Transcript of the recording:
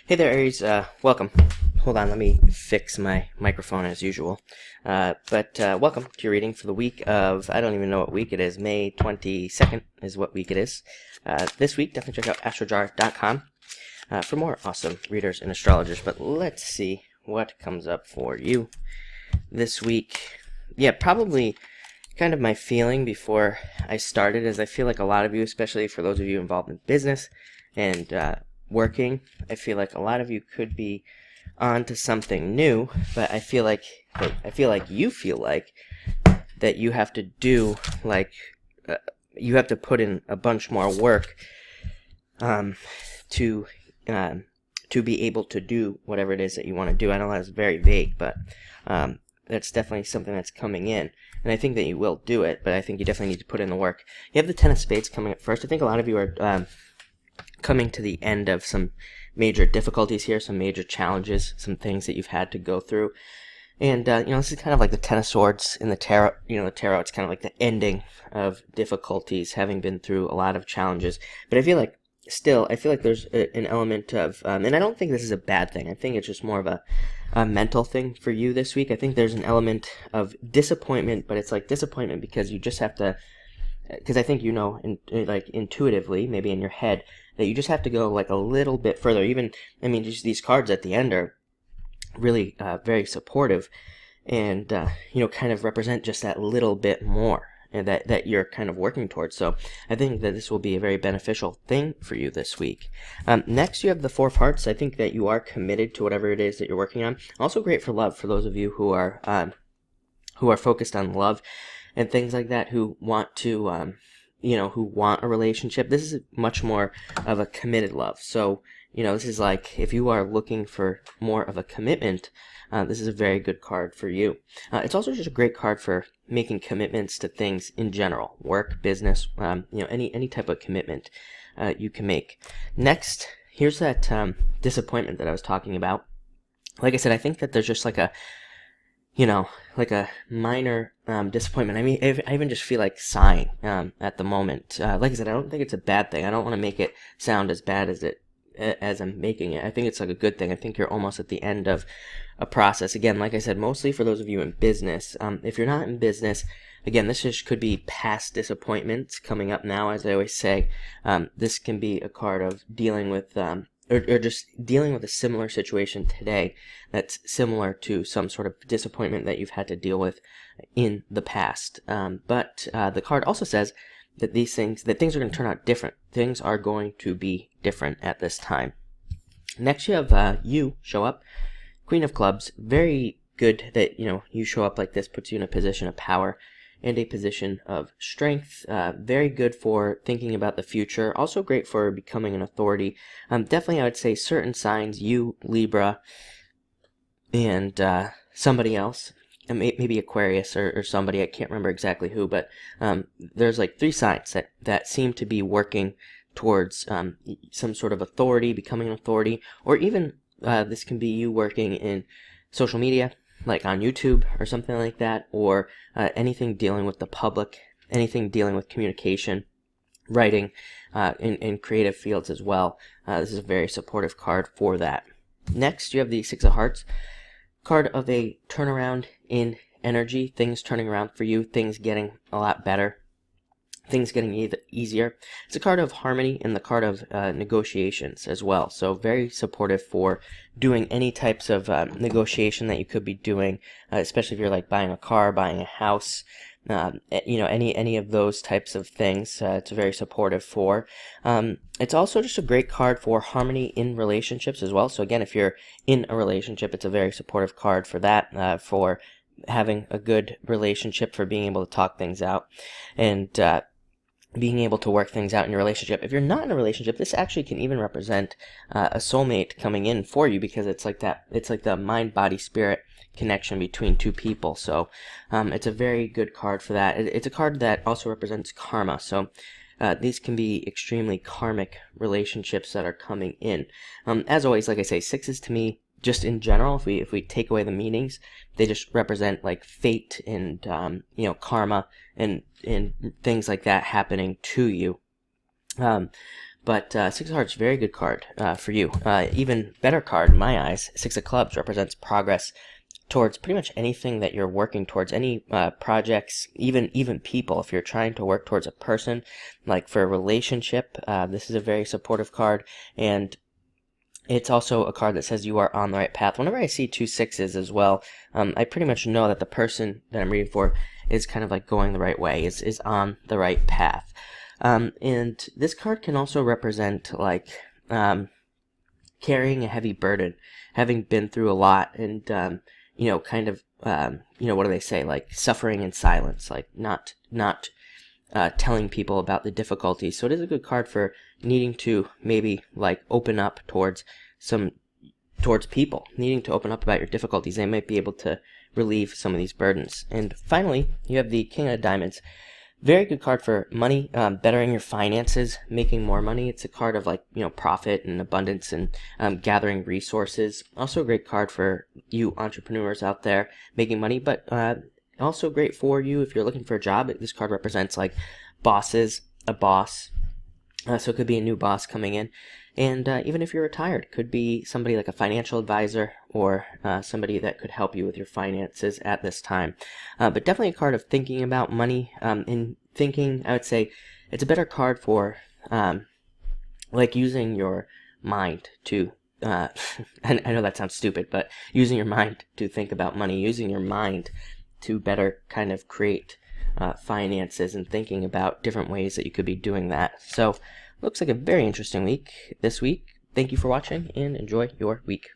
Hey there, Aries. Welcome. Hold on, let me fix my microphone as usual. But welcome to your reading for the week of, I don't even know what week it is, May 22nd is what week it is. This week, definitely check out astrojar.com for more awesome readers and astrologers. But let's see what comes up for you this week. Yeah, probably kind of my feeling before I started is I feel like a lot of you, especially for those of you involved in business and working, I feel like a lot of you could be on to something new, but I feel like you feel like that you have to do you have to put in a bunch more work to be able to do whatever it is that you want to do. I know that's very vague, but that's definitely something that's coming in, and I think that you will do it, but I think you definitely need to put in the work. You have the Ten of Spades coming up first. I think a lot of you are coming to the end of some major difficulties here, some major challenges, some things that you've had to go through. And, this is kind of like the Ten of Swords in the tarot. The tarot, it's kind of like the ending of difficulties, having been through a lot of challenges. But I feel like there's an element of, and I don't think this is a bad thing. I think it's just more of a mental thing for you this week. I think there's an element of disappointment, but it's like disappointment because you just have to, because I think intuitively, maybe in your head, that you just have to go like a little bit further. Even, just these cards at the end are really very supportive and, kind of represent just that little bit more and that you're kind of working towards. So I think that this will be a very beneficial thing for you this week. Next, you have the Four of Hearts. I think that you are committed to whatever it is that you're working on. Also great for love, for those of you who are focused on love and things like that, who want to, who want a relationship. This is much more of a committed love. So, this is like, if you are looking for more of a commitment, this is a very good card for you. It's also just a great card for making commitments to things in general, work, business, any type of commitment you can make. Next, here's that disappointment that I was talking about. Like I said, I think that there's just like a minor disappointment. I even just feel like sighing at the moment. Like I said, I don't think it's a bad thing. I don't want to make it sound as bad as I'm making it. I think it's like a good thing. I think you're almost at the end of a process. Again, like I said, mostly for those of you in business. If you're not in business, again, this just could be past disappointments coming up now, as I always say. This can be a card of dealing with or just dealing with a similar situation today that's similar to some sort of disappointment that you've had to deal with in the past. But the card also says that things are going to turn out different. Things are going to be different at this time. Next, you have you show up, Queen of Clubs. Very good that you show up like this, puts you in a position of power and a position of strength. Very good for thinking about the future. Also great for becoming an authority. Definitely, I would say certain signs, you, Libra, and somebody else, maybe Aquarius or somebody, I can't remember exactly who, but there's like 3 signs that seem to be working towards some sort of authority, becoming an authority, or even this can be you working in social media, like on YouTube or something like that, or anything dealing with the public, anything dealing with communication, writing, in creative fields as well. This is a very supportive card for that. Next, you have the Six of Hearts, card of a turnaround in energy, things turning around for you, things getting a lot better, things getting easier. It's a card of harmony and the card of negotiations as well. So very supportive for doing any types of negotiation that you could be doing, especially if you're like buying a car, buying a house, any of those types of things. It's very supportive for. It's also just a great card for harmony in relationships as well. So again, if you're in a relationship, it's a very supportive card for that, for having a good relationship, for being able to talk things out, and being able to work things out in your relationship. If you're not in a relationship, this actually can even represent a soulmate coming in for you, because it's like that. It's like the mind, body, spirit connection between two people. So it's a very good card for that. It's a card that also represents karma. So these can be extremely karmic relationships that are coming in. As always, like I say, sixes to me, just in general, if we take away the meanings, they just represent like fate and karma and things like that happening to you. But Six of Hearts, very good card for you. Even better card in my eyes, Six of Clubs represents progress towards pretty much anything that you're working towards, any projects, even people. If you're trying to work towards a person, like for a relationship, this is a very supportive card. And it's also a card that says you are on the right path. Whenever I see 2 6s as well, I pretty much know that the person that I'm reading for is kind of like going the right way, is on the right path. And this card can also represent like carrying a heavy burden, having been through a lot, and kind of what do they say, like suffering in silence, like not telling people about the difficulties. So it is a good card for needing to maybe like open up towards people, needing to open up about your difficulties. They might be able to relieve some of these burdens. And finally, you have the King of Diamonds. Very good card for money, bettering your finances, making more money. It's a card of like, profit and abundance and gathering resources. Also a great card for you entrepreneurs out there making money, but also great for you if you're looking for a job. This card represents like bosses, a boss. So it could be a new boss coming in. And even if you're retired, could be somebody like a financial advisor or somebody that could help you with your finances at this time. But definitely a card of thinking about money. In thinking, I would say it's a better card for like using your mind to, and I know that sounds stupid, but using your mind to think about money, using your mind to better kind of create finances, and thinking about different ways that you could be doing that. So looks like a very interesting week this week. Thank you for watching and enjoy your week.